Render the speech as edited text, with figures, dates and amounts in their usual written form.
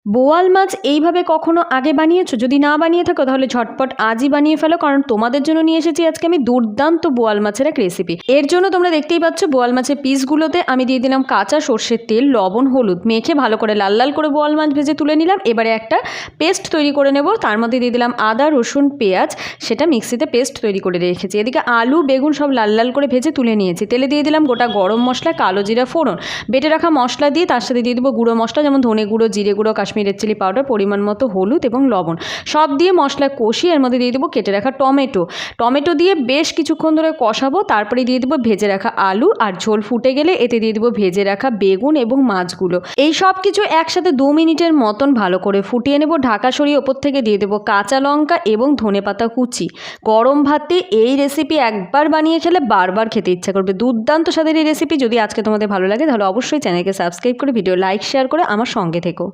বোয়াল মাছ এইভাবে কখনো আগে বানিয়েছো? যদি না বানিয়ে থাকো তাহলে ঝটপট আজই বানিয়ে ফেলো, কারণ তোমাদের জন্য নিয়ে এসেছি আজকে আমি দুর্দান্ত বোয়াল মাছের এক রেসিপি। এর জন্য তোমরা দেখতেই পাচ্ছ বোয়াল মাছের পিসগুলোতে আমি দিয়ে দিলাম কাঁচা সর্ষের তেল, লবণ, হলুদ মেখে ভালো করে লাল লাল করে বোয়াল মাছ ভেজে তুলে নিলাম। এবারে একটা পেস্ট তৈরি করে নেব, তার মধ্যে দিয়ে দিলাম আদা, রসুন, পেঁয়াজ, সেটা মিক্সিতে পেস্ট তৈরি করে রেখেছি। এদিকে আলু, বেগুন সব লাল লাল করে ভেজে তুলে নিয়েছি। তেলে দিয়ে দিলাম গোটা গরম মশলা, কালো জিরা ফোড়ন, বেটে রাখা মশলা দিয়ে তার সাথে দিয়ে দেবো গুঁড়ো মশলা যেমন ধনে গুঁড়ো, জিরে গুঁড়ো, কাশ্মীরের চিলি পাউডার, পরিমাণ মতো হলুদ এবং লবণ, সব দিয়ে মশলা কষিয়ে এর মধ্যে দিয়ে দেবো কেটে রাখা টমেটো দিয়ে বেশ কিছুক্ষণ ধরে কষাবো। তারপরে দিয়ে দেবো ভেজে রাখা আলু, আর ঝোল ফুটে গেলে এতে দিয়ে দেবো ভেজে রাখা বেগুন এবং মাছগুলো। এই সব কিছু একসাথে 2 মিনিটের মতন ভালো করে ফুটিয়ে নেব। ঢাকা সরিয়ে ওপর থেকে দিয়ে দেবো কাঁচা লঙ্কা এবং ধনেপাতা কুচি। গরম ভাতে এই রেসিপি একবার বানিয়ে খেলে বারবার খেতে ইচ্ছা করবে। দুর্দান্ত স্বাদের এই রেসিপি। যদি আজকে তোমাদের ভালো লাগে তাহলে অবশ্যই চ্যানেলকে সাবস্ক্রাইব করে ভিডিও লাইক শেয়ার করে আমার সঙ্গে থেকো।